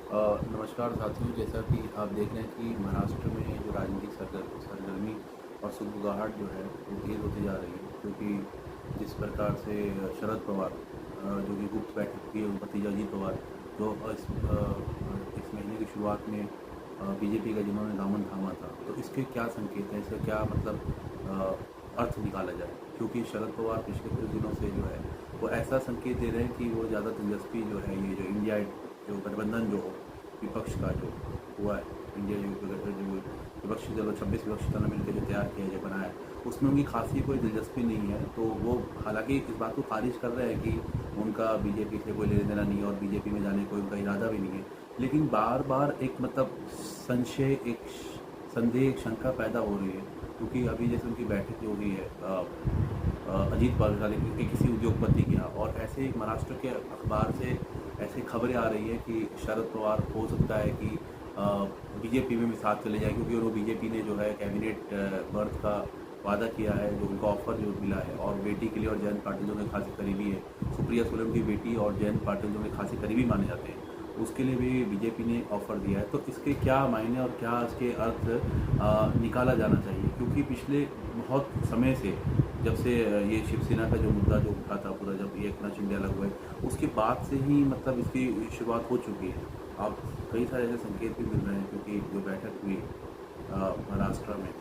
नमस्कार साथियों, जैसा कि आप देख रहे हैं कि महाराष्ट्र में जो राजनीतिक सरगर्मी और सुगबुगाहट जो है वो तेज़ होती जा रही है, क्योंकि जिस प्रकार से शरद पवार जो कि गुप्त बैठक की भतीजा अजीत पवार जो इस महीने की शुरुआत में बीजेपी का जिन्होंने दामन थामा था, तो इसके क्या संकेत हैं, इसका क्या मतलब अर्थ निकाला जाए। क्योंकि शरद पवार पिछले कुछ दिनों से जो है वो ऐसा संकेत दे रहे हैं कि वो ज़्यादा दिलचस्पी जो है ये जो इंडिया जो गठबंधन जो हो विपक्ष का जो हुआ है, इंडिया जो विपक्षी दल 26 विपक्षी दल ने मिलकर जो तैयार किया जो बनाया है, उसमें उनकी खासी कोई दिलचस्पी नहीं है। तो वो हालांकि इस बात को खारिज कर रहे हैं कि उनका बीजेपी से कोई लेना देना नहीं है और बीजेपी में जाने का कोई उनका इरादा भी नहीं है, लेकिन बार बार एक मतलब संशय, एक संदेह, एक शंका पैदा हो रही है। क्योंकि अभी जैसे उनकी बैठक जो हुई है अजीत पवार के किसी उद्योगपति के यहाँ, और ऐसे एक महाराष्ट्र के अखबार से ऐसी खबरें आ रही है कि शरद पवार हो सकता है कि बीजेपी में भी साथ चले जाए, क्योंकि वो बीजेपी ने जो है कैबिनेट बर्थ का वादा किया है, जो उनका ऑफर जो मिला है। और बेटी के लिए और जयंत पाटिल जो उन्हें खासी करीबी है, सुप्रिया सुले उनकी बेटी और जयंत पाटिल जो उन्हें खासी करीबी माने जाते हैं, उसके लिए भी बीजेपी ने ऑफर दिया है। तो इसके क्या मायने और क्या इसके अर्थ निकाला जाना चाहिए, क्योंकि पिछले बहुत समय से जब से ये शिवसेना का जो मुद्दा जो उठा था पूरा, जब ये एकनाथ शिंदे अलग हुए, उसके बाद से ही मतलब इसकी शुरुआत हो चुकी है। अब कई सारे ऐसे संकेत भी मिल रहे हैं, क्योंकि जो बैठक हुई महाराष्ट्र में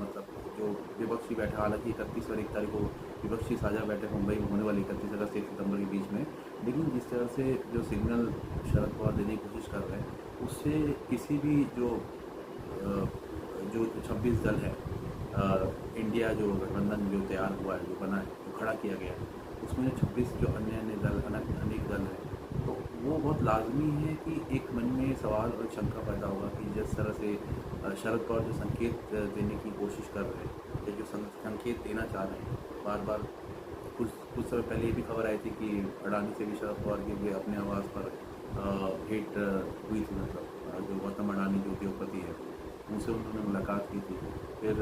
मतलब जो विपक्षी बैठक, हालांकि 31 और 1 तारीख को विपक्षी साझा बैठक मुंबई में होने वाली 31 अगस्त 1 सितंबर के बीच में, लेकिन जिस तरह से जो सिग्नल शरद पवार देने की कोशिश कर रहे हैं, उससे किसी भी जो 26 दल है, इंडिया जो गठबंधन जो तैयार हुआ है, जो बना है, जो खड़ा किया गया है, उसमें जो 26 जो अन्य अन्य दल अनेक दल हैं, तो वो बहुत लाजमी है कि एक मन में सवाल और शंका पैदा होगा कि जिस तरह से शरद पवार जो संकेत देने की कोशिश कर रहे हैं, या जो संकेत देना चाह रहे हैं बार बार। कुछ कुछ समय पहले ये भी खबर आई थी कि अडानी से भी शरद पवार के अपने आवास पर भेंट हुई थी, मतलब जो गौतम अडानी जो उद्योगपति है, उनसे उन्होंने मुलाकात की थी। फिर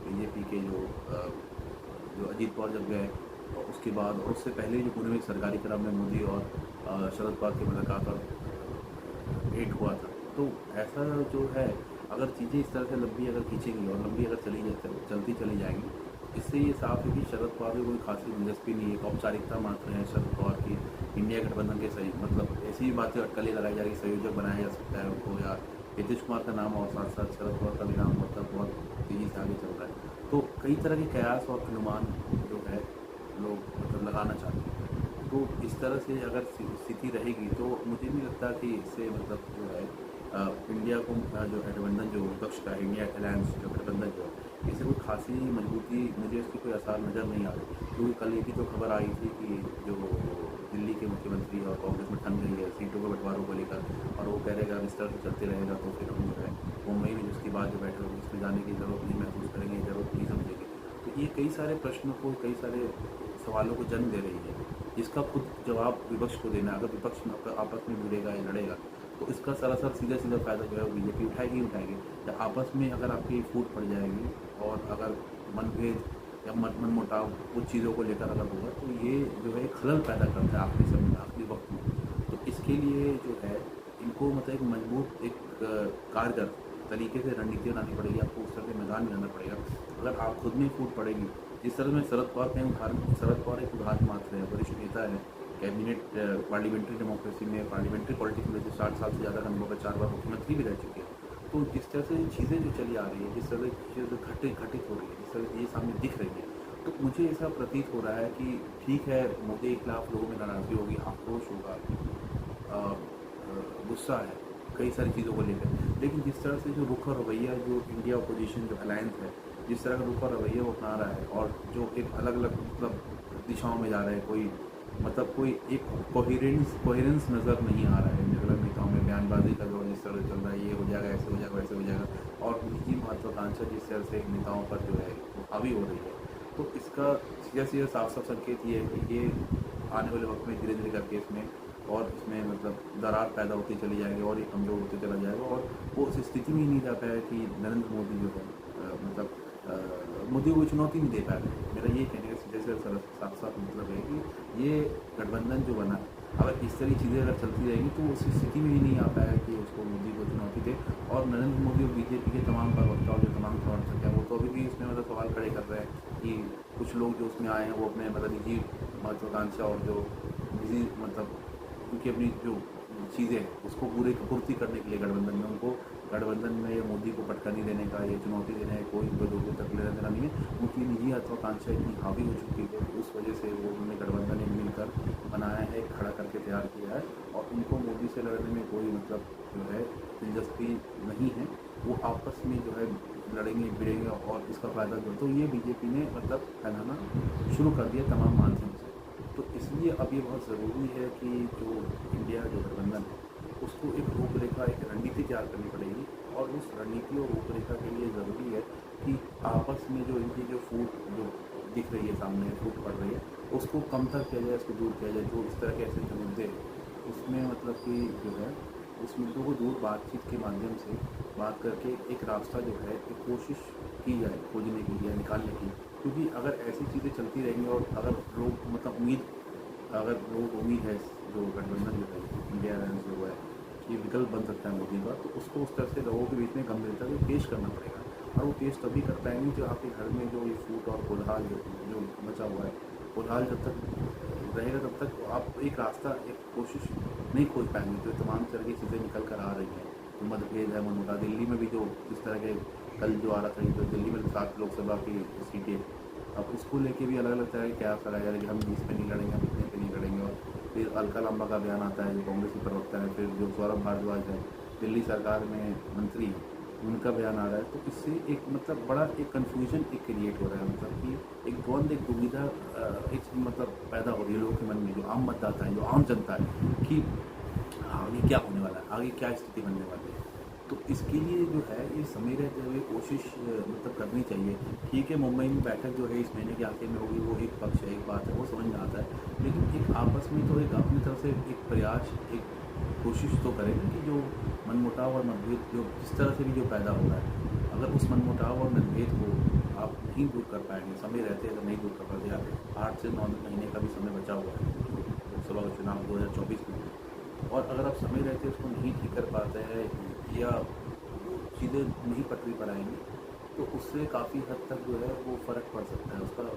बीजेपी के जो अजीत पवार जब गए, और उसके बाद और उससे पहले जो पुणे में सरकारी क्रम में मोदी और शरद पवार की मुलाकात और भेंट हुआ था। तो ऐसा जो है, अगर चीज़ें इस तरह से लंबी अगर खींचेंगी और लंबी अगर चलती चली जाएंगी, तो इससे ये साफ है कि शरद पवार की कोई खासी दिलचस्पी नहीं है, एक औपचारिकता मात्र है शरद पवार की इंडिया गठबंधन के सही, मतलब ऐसी बातें अटकलें लगाई जा रही, संयोजक बनाया जा सकता है उनको, या नीतीश कुमार का नाम और साथ साथ शरद पवार का भी नाम मतलब बहुत तेज़ी से आगे चल रहा है। तो कई तरह के कयास और अनुमान जो है लोग मतलब लगाना चाहते हैं। तो इस तरह से अगर स्थिति रहेगी, तो मुझे नहीं लगता कि इससे मतलब जो है इंडिया को जो गठबंधन जो विपक्ष का इंडिया अलायंस जो गठबंधन जो है, इससे कोई खासी मजबूती मुझे इसकी कोई आसार नज़र नहीं आ रही। क्योंकि कल ये भी तो खबर आई थी कि जो दिल्ली के मुख्यमंत्री और कांग्रेस में ठन गई है सीटों के बंटवारों को लेकर, और वो कह रहे हैं अगर इस तरह से चलते रहेगा तो फिर हम जो है मुंबई में जिसके बाद जो बैठक होगी उसमें जाने की ज़रूरत नहीं महसूस करेंगे, ज़रूरत नहीं समझेंगे। तो ये कई सारे प्रश्नों को, कई सारे सवालों को जन्म दे रही है, जिसका खुद जवाब विपक्ष को देना है। अगर विपक्ष आपस में भिड़ेगा या लड़ेगा, तो इसका सरासर सीधा सीधा फायदा जो है वो बीजेपी उठाएगी ही उठाएगी। या आपस में अगर आपकी फूट पड़ जाएगी, और अगर मनभेद या मनमुटाव कुछ चीज़ों को लेकर अगर होगा, तो ये जो है खलल पैदा करता है आखिरी समय, आखिरी वक्त में। तो इसके लिए जो है इनको मतलब एक मजबूत, एक कारगर तरीके से रणनीति बनानी पड़ेगी, आपको उस तरह के मैदान में आना पड़ेगा। अगर आप खुद में फूट पड़ेगी, जिस तरह में शरद पवार का उदाहरण, शरद पवार एक उदाहरण मात्र है, वरिष्ठ नेता है, कैबिनेट पार्लियामेंट्री डेमोक्रेसी में, पार्लियामेंट्री पॉलिटिक्स में 60 साल से ज़्यादा का अनुभव है, 4 बार मुख्यमंत्री भी रह चुके हैं। तो जिस तरह से चीज़ें जो चली आ रही है, जिस तरह से चीज़ें घटित हो रही है, जिस तरह से ये सामने दिख रही है, तो मुझे ऐसा प्रतीत हो रहा है कि ठीक है, मोदी के खिलाफ लोगों में नाराज़गी होगी, आक्रोश होगा, गुस्सा है कई सारी चीज़ों को लेकर, लेकिन जिस तरह से जो रुख और रवैया जो इंडिया अपोजिशन जो अलायंस है, जिस तरह का रुख और रवैया वो अपना रहा है, और जो एक अलग अलग मतलब दिशाओं में जा रहे हैं, कोई मतलब कोई एक कोहेरेंस नज़र नहीं आ रहा है अलग अलग नेताओं में। बयानबाजी का दौर जिस तरह से चल रहा है, ये हो जाएगा, ऐसे हो जाएगा, वैसे हो जाएगा, और निजी महत्वाकांक्षा जिस तरह से नेताओं पर जो है वो हावी हो रही है, तो इसका सीधा सीधा साफ साफ संकेत ये है कि ये आने वाले वक्त में धीरे धीरे करके इसमें और इसमें मतलब दरार पैदा होती चली जाएगी, और ये कमज़ोर होते चला जाएगा, और वो उस स्थिति में ही नहीं जा पाया कि नरेंद्र मोदी जो है मोदी को चुनौती नहीं दे पा रहे। मेरा ये कहने का सीधे से साफ साफ मतलब है कि ये गठबंधन जो बना, अगर इस तरह की चीज़ें अगर चलती रहेंगी तो उस स्थिति में ही नहीं आ पाएगा कि उसको मोदी को चुनौती दे। और नरेंद्र मोदी और बीजेपी के तमाम प्रवक्ता और जो तमाम समर्थक हैं वो तो अभी भी इसमें मतलब सवाल खड़े कर रहे हैं कि कुछ लोग जो उसमें आए हैं वो अपने मतलब निजी महत्वाकांक्षा और जो निजी मतलब उनकी अपनी जो चीज़ें हैं उसको पूर्ति करने के लिए गठबंधन में उनको गठबंधन में या मोदी को पटका नहीं देने का या चुनौती देने का कोई दो लोगों तक लेना देना नहीं है। उनकी निजी महत्वाकांक्षा इतनी हावी हो चुकी है उस वजह से वो उन्होंने गठबंधन एक मिलकर बनाया है, खड़ा करके तैयार किया है और उनको मोदी से लड़ने में कोई मतलब जो है दिलचस्पी नहीं है। वो आपस में जो है लड़ेंगे भिड़ेंगे और इसका फ़ायदा जो तो ये बीजेपी ने मतलब फैलाना शुरू कर दिया तमाम माध्यम से। तो इसलिए अब ये बहुत ज़रूरी है कि जो इंडिया जो गठबंधन है उसको एक रूपरेखा एक रणनीति तैयार करनी पड़ेगी और उस रणनीति और रूपरेखा के लिए ज़रूरी है कि आपस में जो इनकी जो फूट जो दिख रही है सामने फूट पड़ रही है उसको कमतर किया जाए, उसको दूर किया जाए। जो इस तरह के ऐसे जो मुद्दे हैं उसमें मतलब कि जो है उस मुद्दों को दूर बातचीत के माध्यम से बात करके एक रास्ता जो है एक कोशिश की जाए खोजने की या निकालने की। क्योंकि अगर ऐसी चीज़ें चलती रहेंगी और अगर लोग मतलब अगर लोगों को उम्मीद है जो गठबंधन जो है इंडिया अलायंस जो है कि विकल्प बन सकता है मोदी का, तो उसको उस तरह से लोगों के बीच में गंभीरता से पेश करना पड़ेगा। और वो पेश तभी कर पाएंगे जो आपके घर में जो ये फूट और कोल्हाल जो मचा हुआ है, कोल्हाल जब तक रहेगा तब तक आप एक रास्ता एक कोशिश नहीं खोज पाएंगे। जो तमाम तरह की चीज़ें निकल कर आ रही हैं, जो मतभेद है मनमुटा दिल्ली में भी जो जिस तरह के कल जो आ रहा था तो दिल्ली में 7 लोकसभा की सीटें, अब उसको लेके भी अलग अलग तरह के क्या लगाया जा रहा है कि हम इस पे नहीं लड़ेंगे, हम इतने पे नहीं लड़ेंगे। और फिर अलका लांबा का बयान आता है जो कांग्रेस की प्रवक्ता है, फिर जो सौरभ भारद्वाज है दिल्ली सरकार में मंत्री, उनका बयान आ रहा है। तो इससे एक मतलब बड़ा एक कन्फ्यूजन एक क्रिएट हो रहा है, मतलब कि एक द्वंद एक दुविधा एक मतलब पैदा हो रही है लोगों के मन में, जो आम मतदाता है जो आम जनता है कि आगे क्या होने वाला है, आगे क्या स्थिति बनने वाली है। तो इसके लिए जो है ये समय रहते हुए कोशिश मतलब करनी चाहिए। ठीक है, मुंबई में बैठक जो है इस महीने के आखिर में होगी, वो एक पक्ष है, एक बात है, वो समझ में आता है। लेकिन एक आपस में तो एक अपनी तरफ से एक प्रयास एक कोशिश तो करें कि जो मनमुटाव और मतभेद जो जिस तरह से भी जो पैदा हो रहा है, अगर उस मनमुटाव और मतभेद को आप नहीं दूर कर पाएंगे, समय रहते अगर नहीं दूर कर पाते, 8 से 9 महीने का भी समय बचा हुआ है लोकसभा का चुनाव 2024 में, और अगर आप समय रहते उसको नहीं ठीक कर पाते हैं या चीज़ें नहीं पटरी पर आएंगी, तो उससे काफ़ी हद तक जो है वो फ़र्क पड़ सकता है, उसका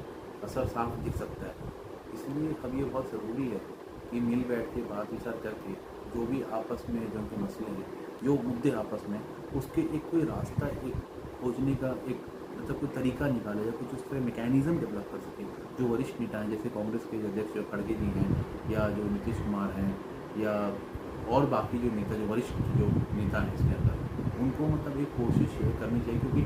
असर साफ दिख सकता है। इसलिए अब ये बहुत ज़रूरी है कि मिल बैठ के बात विचार करके जो भी आपस में जो उनके मसले हैं, जो मुद्दे आपस में, उसके एक कोई रास्ता एक खोजने का एक मतलब कोई तरीका निकाले या कुछ उस तरह मैकेनिज़्म डेवलप कर सके। जो वरिष्ठ नेता हैं जैसे कांग्रेस के अध्यक्ष जो खड़गे जी हैं या जो नीतीश कुमार हैं या और बाकी जो नेता जो वरिष्ठ जो नेता हैं इसके अंदर, उनको मतलब एक कोशिश करनी चाहिए। क्योंकि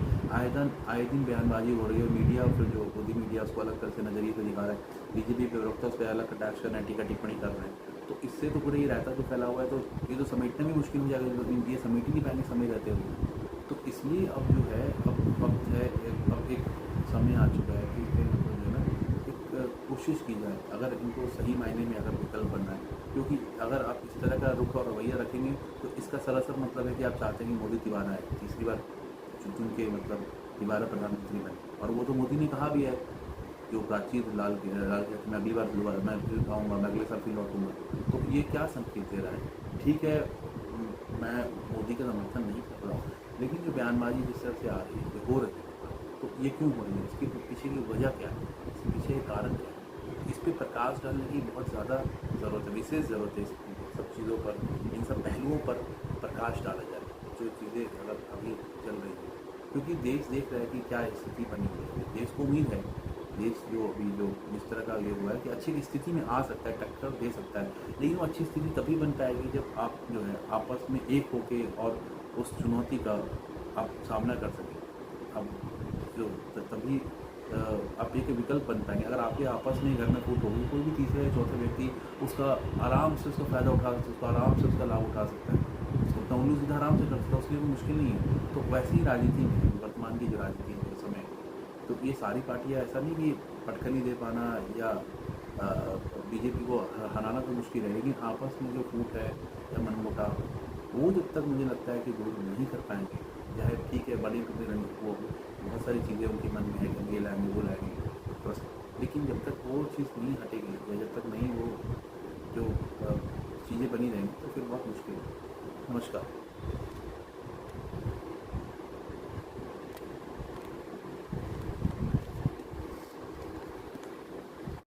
आए दिन बयानबाजी हो रही है और मीडिया फिर जो खुदी मीडिया उसको अलग तरह से नज़रिए से दिखा रहा है, बीजेपी प्रवक्ता उस पर अलग कटाक्ष करना है, टीका टिप्पणी कर रहे हैं। तो इससे तो पूरा ये रहता जो फैला हुआ है, तो ये तो समेटना भी मुश्किल हो जाएगा, जो ये समेट ही नहीं पाएंगे समय रहते हुए। तो इसलिए अब जो है अब वक्त है अब एक समय आ चुका है कि मतलब जो है ना एक कोशिश की जाए अगर इनको सही मायने में अगर विकल्प बनना है। क्योंकि अगर आप इस तरह का रुख और रवैया रखेंगे तो इसका सरासर मतलब है कि आप चाहते हैं कि मोदी दोबारा आए, तीसरी बार चुन के मतलब दोबारा प्रधानमंत्री बने। और वो तो मोदी ने कहा भी है, जो प्राचीन लाल किला मैं अगली बार दोबारा मैं फिर आऊँगा, मैं अगले साल फिर लौटूंगा। तो ये क्या संकेत दे रहा है? ठीक है, मैं मोदी का समर्थन नहीं कर रहा हूँ, लेकिन जो बयानबाजी जिस तरह से आ रही है जो हो रही है, तो ये क्यों हो रही है, इसके पीछे की वजह क्या है, इसके पीछे कारण क्या है, इस पर प्रकाश डालने की बहुत ज़्यादा ज़रूरत है, विशेष ज़रूरत है। इस सब चीज़ों पर, इन सब पहलुओं पर प्रकाश डाला जाए जो चीज़ें अगर अभी चल रही हैं। क्योंकि देश देख रहा है कि क्या स्थिति बनी हुई है, देश को उम्मीद है, देश जो अभी जो जिस तरह का ये हुआ है कि अच्छी स्थिति में आ सकता है, टक्कर दे सकता है। लेकिन वो अच्छी स्थिति तभी बन पाएगी जब आप जो है आपस में एक होके और उस चुनौती का आप सामना कर सकें। अब जो तभी आप एक विकल्प बन पाएंगे। अगर आपके आपस में घर में फूट होगी, कोई भी तीसरे या चौथे व्यक्ति उसका आराम से उसका फ़ायदा उठा सकता है, उसका आराम से उसका लाभ उठा सकता है, उसको अपना उंगली सीधा आराम से कर सकता है, उसके लिए कोई मुश्किल नहीं है। तो वैसी ही राजनीति में वर्तमान की जो राजनीति है इस समय, तो ये सारी पार्टियां ऐसा नहीं कि पटखनी दे पाना या बीजेपी को हराना तो मुश्किल है, लेकिन आपस में जो फूट है या मनमुटाव, वो जब तक मुझे लगता है कि दूर नहीं कर पाएंगे, चाहे ठीक है बड़ी वो बहुत सारी चीज़ें उनके मन में है कि ये लाएंगे वो लाएंगे बस, लेकिन जब तक वो चीज़ नहीं हटेगी या जब तक नहीं वो जो चीज़ें बनी रहेंगी तो फिर बहुत मुश्किल है। नमस्कार।